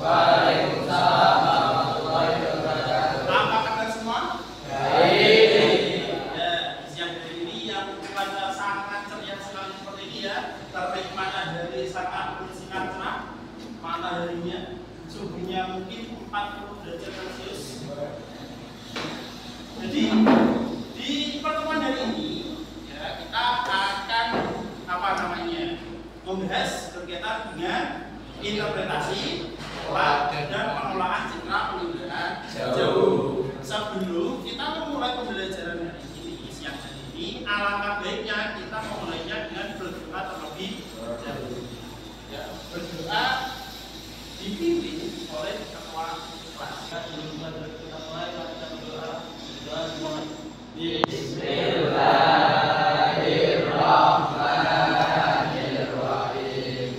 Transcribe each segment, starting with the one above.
Waalaikumsalam warahmatullahi wabarakatuh. Apa kabar semua? Baik. Ya, siang hari ini yang cuaca sangat ceria sekali seperti ini ya, terik matahari sangat bersinar cerah, mataharinya suhunya mungkin 40 derajat Celcius. Jadi di pertemuan hari ini ya, kita akan membahas berkaitan dengan interpretasi, pola, dan pengelolaan citra penginderaan jauh. Sebelum kita memulai pembelajaran hari ini, siang hari ini, alangkah baiknya kita memulainya dengan berdoa terlebih dahulu. Ya, berdoa dipimpin oleh ketua kelas. Sebelum kita mulai, kita berdoa. Bismillahirrahmanirrahim.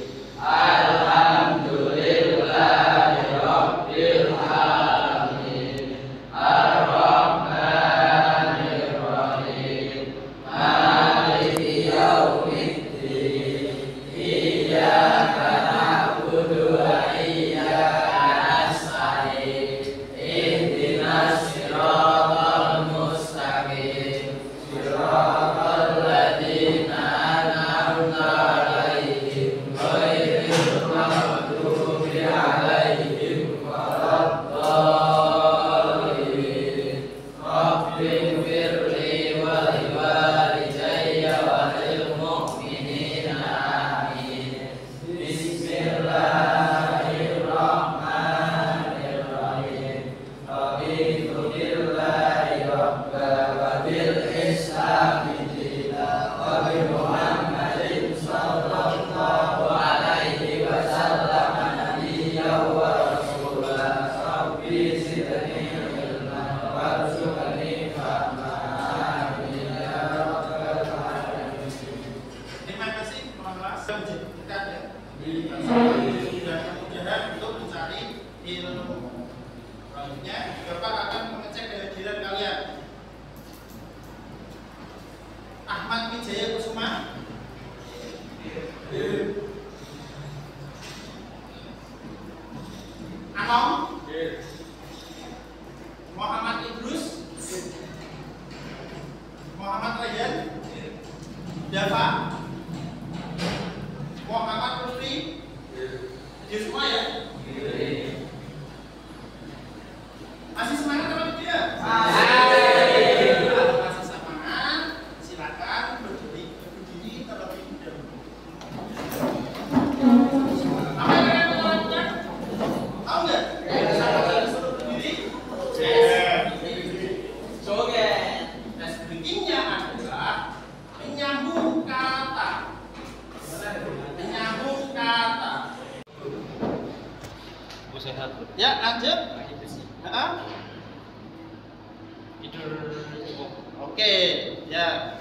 Alhamdulillahirabbil alamin. Arrahmanirrahim. Maliki yaumiddin. Iyyaka na'budu wa iyyaka nasta'in. Ihdinas siratal mustaqim. Siratal ladzina an'amta 'alaihim ghairil maghdubi 'alaihim waladdallin. Rabbighfirli wa liwalidayya wa lil mu'minina amin. Bismillahirrahmanirrahim. Raditu billahi rabba wa bil islami dinan wa bi Muhammadin sallallahu alaihi wasallam nabiyyan wa rasulan. Rabbi zidni ilman warzuqni fahman. Amin ya rabbal alamin. Terima kasih teman kelas. Kita ya. Mudah-mudahan untuk mencari ilmu. Selanjutnya, Bapak akan mengecek kehadiran kalian. Ahmad Wijaya Kusuma. Anom. Muhammad Idrus. Muhammad Rayyan. Dava. Muhammad Lutfi. Dia semua ya? Masih semangat apa tidak? Kalau masih semangat, silakan berdiri terlebih dahulu. Apa yang kalian mau lakukan? Tahu nggak? Silakan disuruh berdiri. Joget. Tes berikutnya adalah menyambung kata. Menyambung kata. Sehat. Ya, lanjut. Tidur cukup. Oke, ya.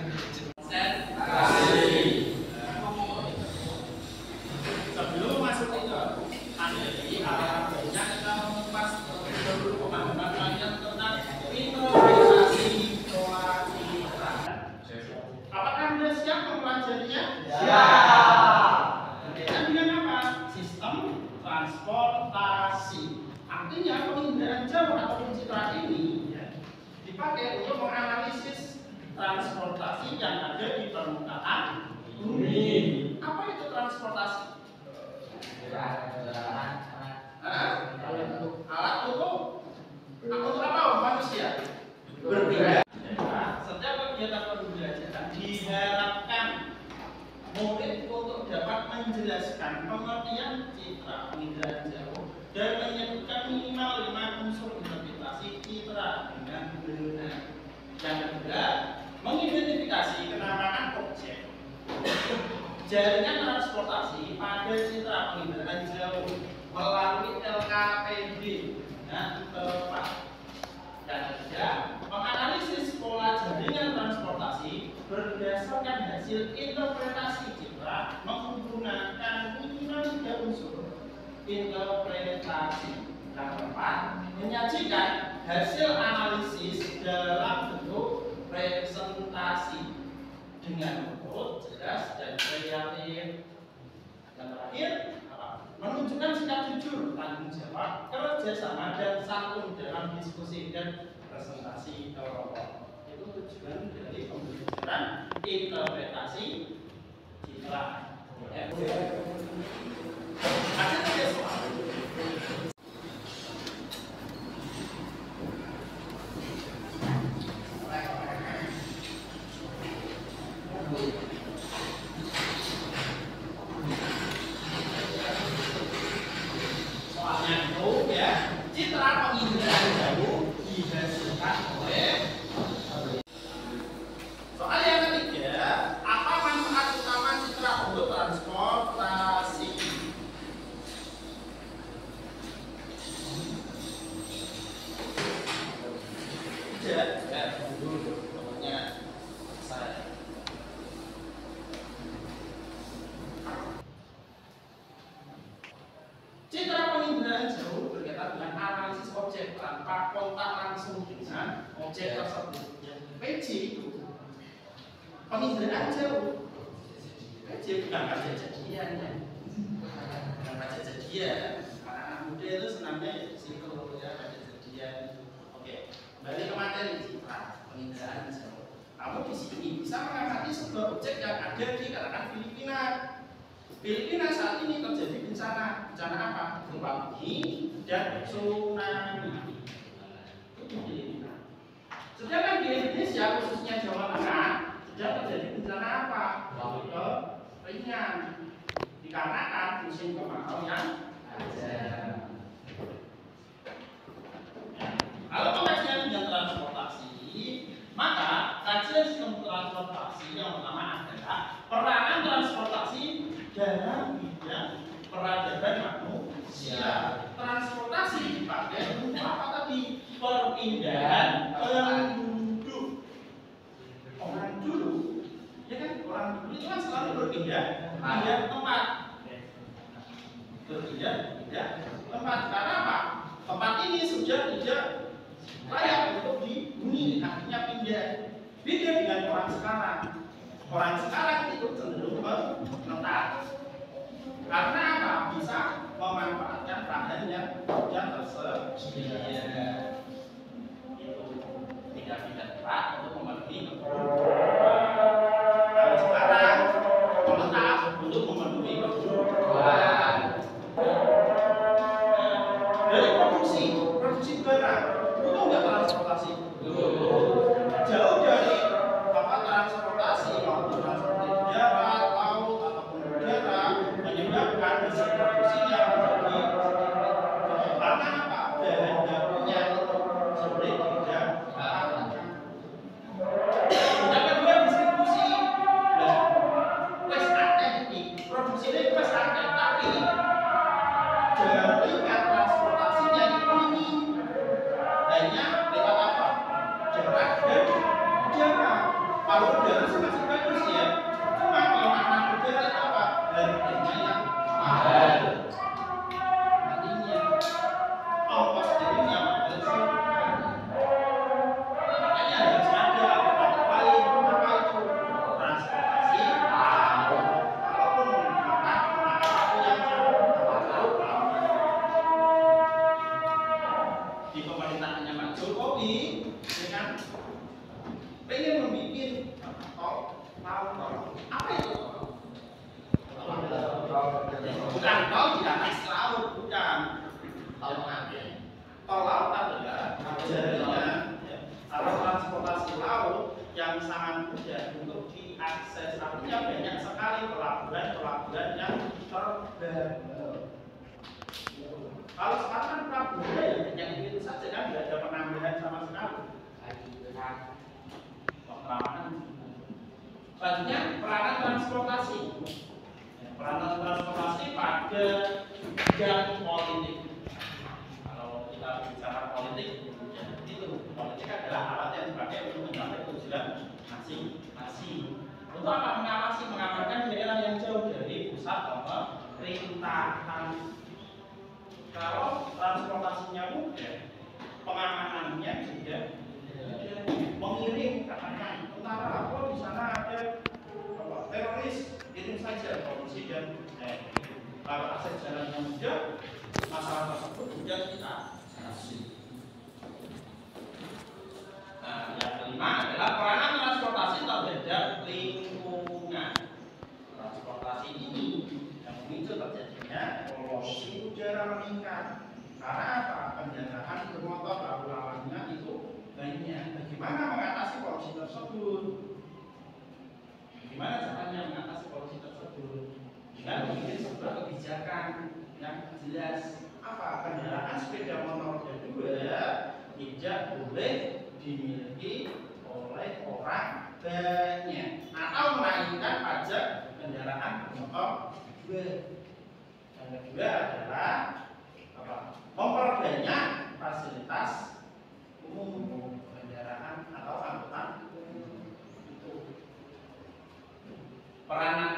Sebelum masuk itu, alangkah baiknya kita mengupas dulu pemahaman kalian tentang interpretasi pola citra. Apakah Anda siap mempelajarinya? Berkaitan dengan apa? Sistem transportasi. Artinya penginderaan jauh atau pencitraan ini ya, dipakai untuk menganalisis transportasi yang ada di permukaan bumi. Apa itu transportasi? Alat untuk apa? Manusia. Berpindah. Setiap kegiatan pembelajaran diharapkan murid untuk dapat menjelaskan pengertian citra penginderaan jauh dan menyebutkan minimal 5 unsur interpretasi citra dengan benar. Yang kedua, mengidentifikasi kenamaan objek jaringan transportasi pada citra penginderaan jauh melalui LKPD dengan tepat. Yang ketiga, menganalisis pola jaringan transportasi berdasarkan hasil interpretasi citra menggunakan minimal 3 unsur interpretasi. Yang keempat, menyajikan hasil analisis dalam bentuk presentasi dengan urut, jelas, dan kreatif. Yang terakhir, menunjukkan sikap jujur, tanggung tanggung jawab, kerjasama dan santun dalam diskusi dan presentasi kelompok. Itu tujuan dari pembelajaran interpretasi citra. Ada tiga soal. Soalnya itu ya, citra penginderaan jauh dihasilkan oleh. Soal yang ketiga, apa manfaat utama citra untuk transportasi? Ya, pokoknya saya. Citra penginderaan jauh berkaitan dengan analisis objek tanpa kontak langsung dengan objek tersebut. PJ itu penginderaan jauh. PJ bukan kejadian ya. Bukan kejadian. Anak muda itu senangnya ya di situ ya kejadian. Oke, balik ke materi citra penginderaan jauh. Kamu di sini bisa mengamati sebuah objek yang ada di katakan Filipina. Filipina saat ini terjadi bencana apa? Gempa bumi dan tsunami. Itu di Filipina. Sedangkan di Indonesia khususnya Jawa Tengah sedang terjadi bencana apa? Kekeringan. Dikarenakan musim kemarau yang ada. Kalau pengajian bidang transportasi, maka kajian sistem transportasi yang pertama adalah peranan transportasi dalam bidang peradaban manusia. Transportasi dipakai untuk apa tadi? Perpindahan penduduk. Orang dulu, ya kan? Orang dulu itu kan selalu berpindah tempat. Berpindah tempat. Karena apa? Tempat ini sudah tidak layak untuk dihuni, akhirnya pindah. Beda dengan orang sekarang. Orang sekarang itu cenderung menetap. Karena apa? Bisa memanfaatkan lahan yang sudah tersedia. Itu pindah-pindah tempat untuk memenuhi kebutuhan. Kalau sekarang menetap untuk memenuhi kebutuhan. Dari produksi barang, butuh nggak transportasi? Jauh dari transportasi maupun transportasi darat, laut ataupun udara menyebabkan hasil produksinya menjadi karena apa? Bahan bakunya itu sulit tidak aman. Yang kedua distribusi. Nah, wes akeh ini produksinya itu wes akeh, tapi jaringan transportasinya itu ini hanya lewat apa? Darat dan udara. Kalau udara sih masih bagus ya. Cuma kalau anak udara itu apa? Harganya yang mahal. Nantinya ongkos jadinya mahal sih. Makanya harus ada alternatif lain. Apa itu? Transportasi laut. Walaupun menggunakan waktu yang jauh. Di pemerintahannya Pak Jokowi dengan pengen membuat tol. Apa itu tol? Bukan tol di atas laut, bukan. Tol laut adalah jaringan atau transportasi laut yang sangat mudah untuk diakses. Artinya banyak sekali pelabuhan yang terbangun. Kalau sekarang kan pelabuhan yang itu saja kan tidak ada penambahan sama sekali. Selanjutnya peranan transportasi. Peranan transportasi pada bidang politik. Kalau kita bicara politik, ya itu politik adalah alat yang dipakai untuk mencapai tujuan masing-masing. Untuk apa? Mengawasi, mengamankan daerah yang jauh dari pusat pemerintahan. Kalau transportasinya mudah, pengamanannya juga mengirim katakan tentara apa di sana ada teroris, kirim saja polisi dan kalau akses jalannya mudah, masalah tersebut kemudian kita transportasi. Nah, yang kelima adalah peranan transportasi terhadap lingkungan. Transportasi ini yang memicu terjadinya polusi udara meningkat. Karena apa? Kendaraan bermotor lalu lawannya itu banyak. Bagaimana mengatasi polusi tersebut? Bagaimana caranya mengatasi polusi tersebut? Dengan membuat sebuah kebijakan yang jelas. Apa? Kendaraan sepeda motor roda 2 tidak boleh dimiliki oleh orang banyak atau menaikkan pajak kendaraan bermotor 2. Yang kedua adalah apa? Memperbanyak fasilitas umum kendaraan atau angkutan umum. Itu peranan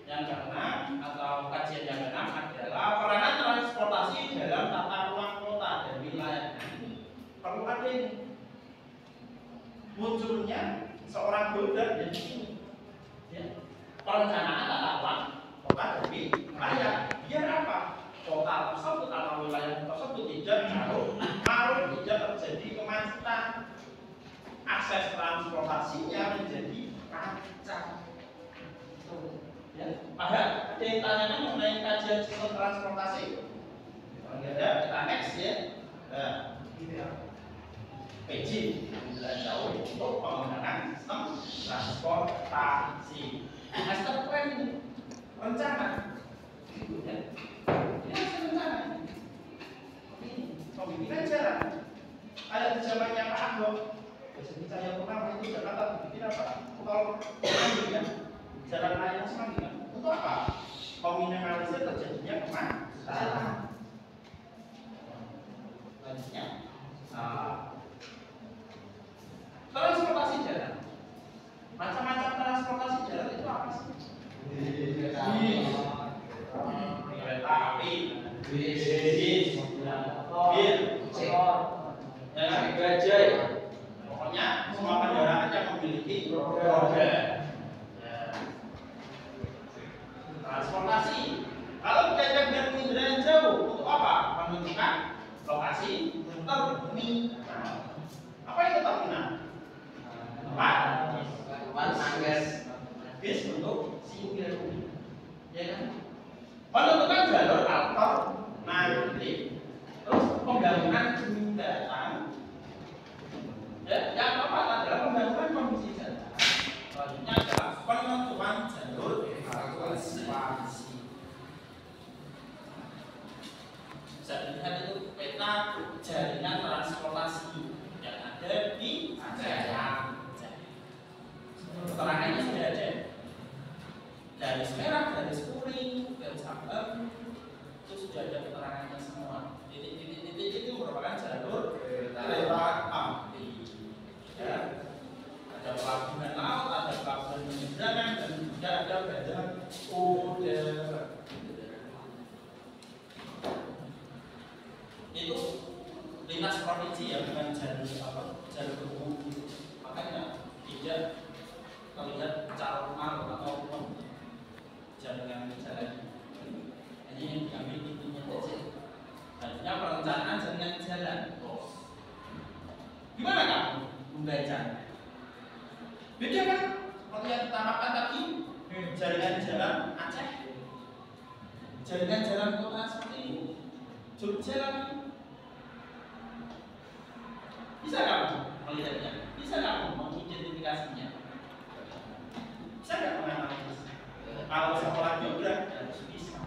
yang keenam atau kajian yang keenam adalah peranan transportasi dalam tata ruang kota dan wilayah. Perlu ada ini. Munculnya seorang builder dari sini. Ya. Perencanaan tata ruang kota dan wilayah. Biar apa? Kota tersebut atau wilayah tersebut tidak harus tidak terjadi kemacetan. Akses transportasinya menjadi lancar. Ya, paham? Ada yang tanyakan mengenai kajian sistem transportasi? Kalau nggak ada, kita next ya. Nah, gitu ya. PJ jauh untuk pengembangan sistem transportasi. Master plan ini rencana. Ya. Ini masih rencana. Ini pembimbingan jalan. Ada di zamannya Pak Ahok. Biasanya saya pernah itu Jakarta dibikin apa? Tol ya. Jalan raya Semanggi untuk apa? Meminimalisir terjadinya kemacetan. Lanjutnya, transportasi jalan. Macam-macam transportasi jalan itu apa sih? Kereta api, bis, gajah. Pokoknya semua kendaraan yang memiliki roda. Transportasi. Kalau kita dan penginderaan jauh untuk apa? Menentukan lokasi terminal. Apa itu terminal? Bis untuk singgah, ya kan? Menentukan jalur alternatif. Terus pembangunan jembatan. Ya, yang keempat adalah pembangunan kondisi jalan. Selanjutnya adalah penentuan jalur evakuasi. Bisa dilihat itu peta jaringan transportasi yang ada di Jaya. Keterangannya sudah ada. Garis merah, garis kuning, garis abang itu sudah ada keterangannya semua. Titik-titik itu merupakan jalur kereta api. Ya. Ada pelabuhan laut, ada pelabuhan penyeberangan, dan juga ada bandara udara. Itu lintas provinsi ya, bukan jalur apa, jalur umum. Makanya tidak terlihat calon ataupun jalan. Hanya yang diambil intinya saja. Artinya perencanaan jaringan jalan. Gimana kamu membaca? Beda kan? Kalau yang kita makan tadi jaringan jalan Aceh, jaringan jalan kota seperti ini, Jogja lagi. Bisa kamu melihatnya? Bisa kamu mengidentifikasinya? Bisa nggak menganalisis? Kalau sekolah geografi harus bisa.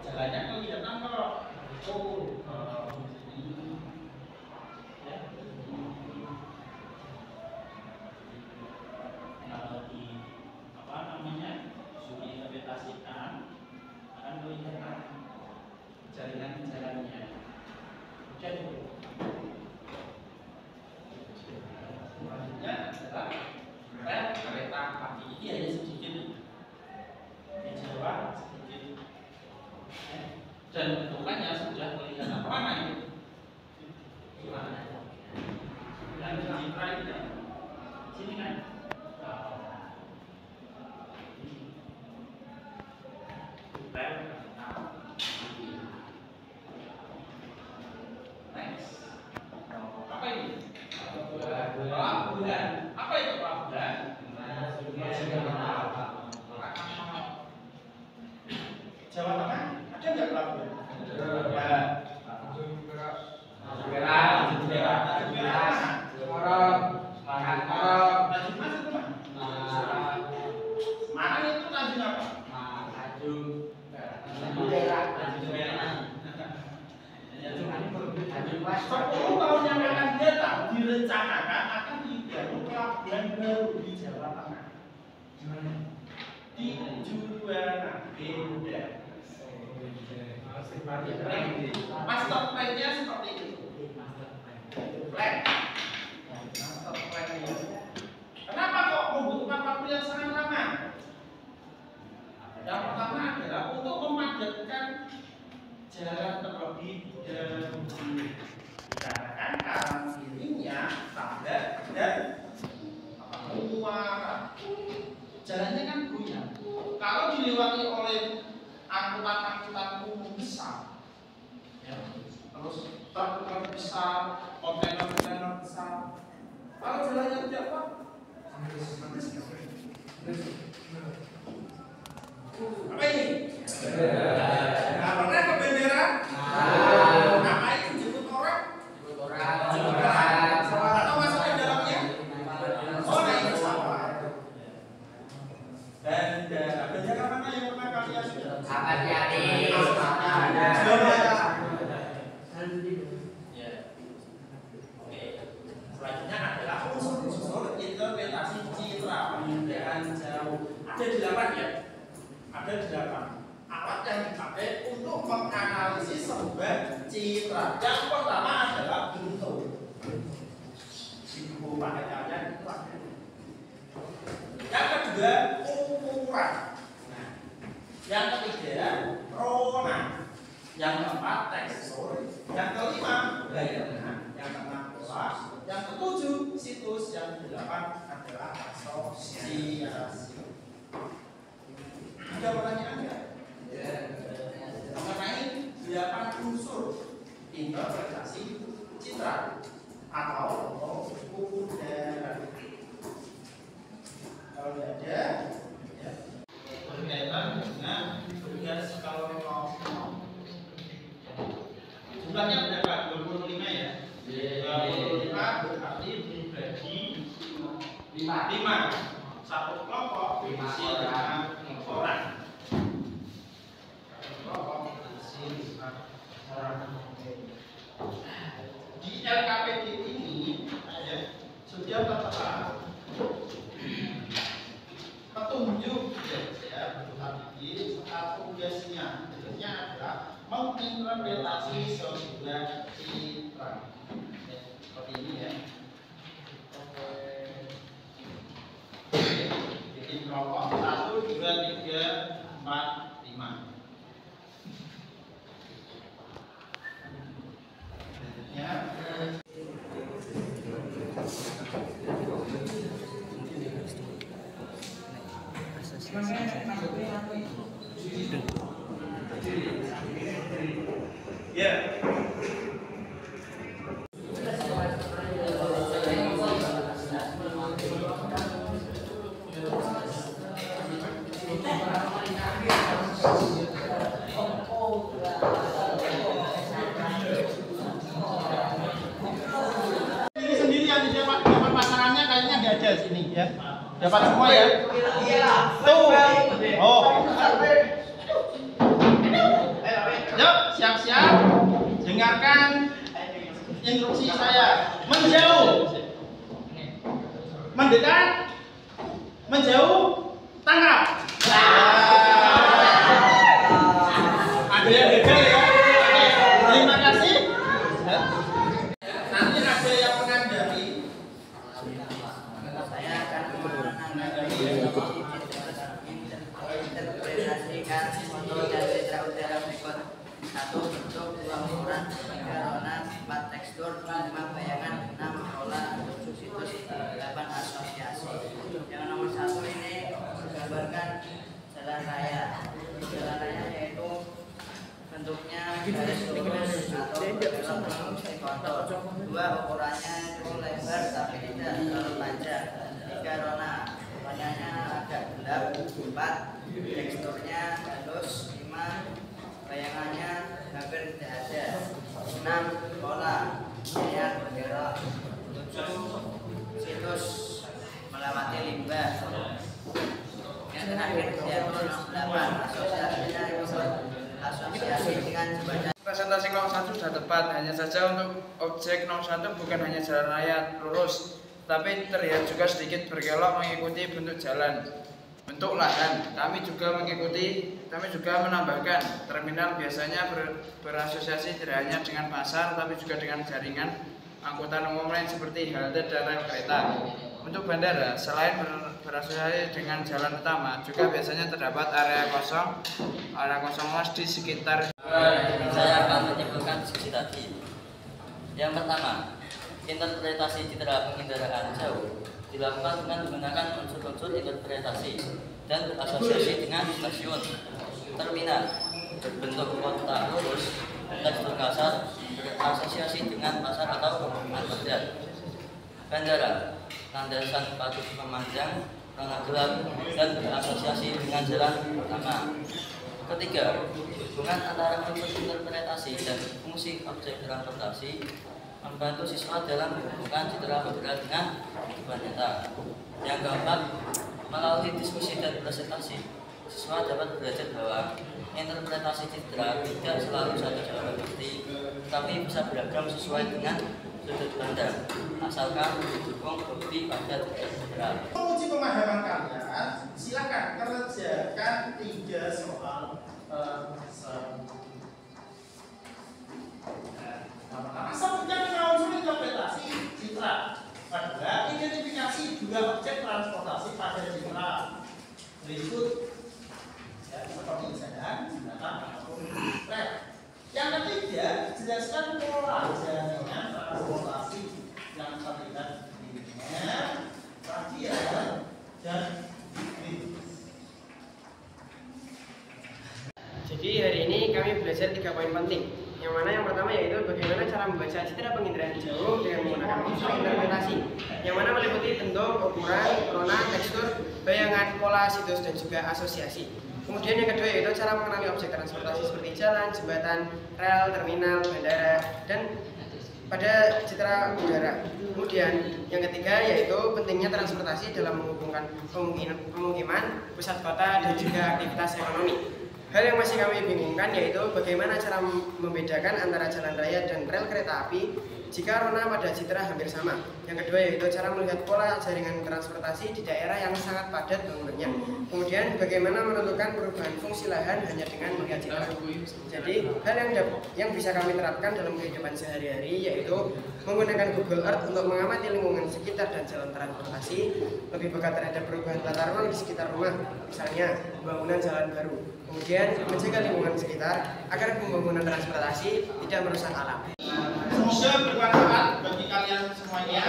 Jalannya kelihatan kok. Di apa namanya suri interpretasikan akan melihat jaringan jalannya. Jadi selanjutnya adalah rel kereta api. Ini hanya sedikit di Jawa sedikit, dan bentukannya sudah kelihatan. Mana itu? Gimana? Yang di Citra itu sini kan? Rel kereta api. Ada nggak pelabuhan? Ya. Semarang itu Tanjung apa? Sepuluh tahun yang akan datang direncanakan akan dibangun pelabuhan baru di Jawa Tengah. Di Juwana Benda. Master plan-nya seperti itu. Plan. Master plan-nya. Kenapa kok membutuhkan waktu yang sangat lama? Yang pertama adalah untuk memadatkan jalan terlebih dahulu. Dikarenakan kanan kirinya padat dan muara. Jalannya kan goyang. Kalau dilewati oleh angkutan-angkutan umum besar, ya, terus truk besar, kontainer besar, kalau jalannya tidak kuat, apa ini? Nah, pernah ke bendera? Ngapain jemput orang? Atau masuk ke dalamnya? Oh, naik pesawat. Dan bendera mana yang pernah kalian sudah? Ahmad Yani. Selanjutnya adalah unsur-unsur interpretasi citra penginderaan jauh. Ada 8 ya? Ada 8 alat yang dipakai untuk menganalisis sebuah citra. Yang pertama adalah bentuk. Di buku pakai kalian itu ada. Yang kedua ukuran. Nah, yang ketiga rona. Yang keempat tekstur. Yang kelima gayanya. Yang keenam pola. Yang ketujuh situs. Yang kedelapan adalah asosiasi. Ada pertanyaan nggak? Mengenai 8 unsur interpretasi citra atau ukuran. Kalau tidak ada, ya, berkaitan dengan tugas kalau jumlahnya berapa? 25 ya? 25 berarti dibagi 5. Satu kelompok diisi 5 orang. Di LKPD ini ya, sudah tertera petunjuk ya betul tugasnya. Tugasnya adalah menginterpretasi sebuah citra. Seperti ini ya. Bikin kelompok 1, 2, 3, 4, 5. Ya. Ya. Ini sendiri yang dapat pasangannya kayaknya nggak ada sini ya. Dapat semua ya? Iya. Tuh. Oh. Yuk, siap-siap. Dengarkan instruksi saya. Menjauh. Mendekat. Menjauh. Tangkap. Ada yang gagal ya? Terima kasih. Nanti ada yang menandai. Saya akan menginterpretasikan foto dan citra udara berikut. 1 bentuk, 2 ukuran, 3 warna, 4 tekstur, 5 bayangan, 6 pola, 7 situs, 8 asosiasi. Yang nomor 1 ini menggambarkan jalan raya. Jalan raya yaitu bentuknya garis lurus atau belok kontur. 2 ukurannya itu lebar tapi tidak terlalu panjang. 3 warna, warnanya agak gelap. 4 teksturnya halus. 5 bayangan hampir tidak ada. 6. Pola yang bergerak. 7. Situs melewati limbah. Yang terakhir yaitu 8. Asosiasi dengan jembatan. Presentasi 01 sudah tepat, hanya saja untuk objek 01 bukan hanya jalan raya lurus, tapi terlihat juga sedikit berkelok mengikuti bentuk jalan, bentuk lahan. Kami juga menambahkan terminal biasanya berasosiasi tidak hanya dengan pasar, tapi juga dengan jaringan angkutan umum lain seperti halte dan rel kereta. Untuk bandara, selain berasosiasi dengan jalan utama, juga biasanya terdapat area kosong luas di sekitar. Saya akan menyimpulkan diskusi tadi. Yang pertama, interpretasi citra penginderaan jauh dilakukan dengan menggunakan unsur-unsur interpretasi dan berasosiasi dengan stasiun, terminal berbentuk kotak lurus, tekstur kasar berasosiasi dengan pasar atau perumahan padat. Bandara, landasan pacu pemanjang, rongga gelap dan berasosiasi dengan jalan utama. Ketiga, hubungan antara unsur interpretasi dan fungsi objek transportasi membantu siswa dalam menghubungkan citra figural dengan kehidupan nyata. Yang keempat, melalui diskusi dan presentasi, siswa dapat belajar bahwa interpretasi citra tidak selalu satu jalan pasti, tapi bisa beragam sesuai dengan sudut pandang, asalkan didukung bukti pada citra. Menguji pemahaman kalian, silakan kerjakan 3 soal. Pertama, sebutkan unsur interpretasi citra. Kedua, identifikasi 2 objek transportasi pada citra. Berikut seperti sedang, jembatan, ataupun rel. Yang ketiga, jelaskan pola jaringan transportasi yang terlihat linear, radial, dan linear. Jadi hari ini kami belajar 3 poin penting. Yang mana yang pertama yaitu bagaimana cara membaca citra penginderaan jauh dengan menggunakan unsur interpretasi. Yang mana meliputi bentuk, ukuran, warna, tekstur, bayangan, pola, situs, dan juga asosiasi. Kemudian yang kedua yaitu cara mengenali objek transportasi seperti jalan, jembatan, rel, terminal, bandara, dan pada citra udara. Kemudian yang ketiga yaitu pentingnya transportasi dalam menghubungkan pemukiman, pusat kota, dan juga aktivitas ekonomi. Hal yang masih kami bingungkan yaitu bagaimana cara membedakan antara jalan raya dan rel kereta api jika rona pada citra hampir sama. Yang kedua yaitu cara melihat pola jaringan transportasi di daerah yang sangat padat bangunannya. Kemudian bagaimana menentukan perubahan fungsi lahan hanya dengan melihat citra. Jadi hal yang bisa kami terapkan dalam kehidupan sehari-hari yaitu menggunakan Google Earth untuk mengamati lingkungan sekitar dan jalan transportasi, lebih peka terhadap perubahan tata ruang di sekitar rumah, misalnya pembangunan jalan baru. Kemudian menjaga lingkungan sekitar agar pembangunan transportasi tidak merusak alam. Semoga bermanfaat bagi kalian semuanya.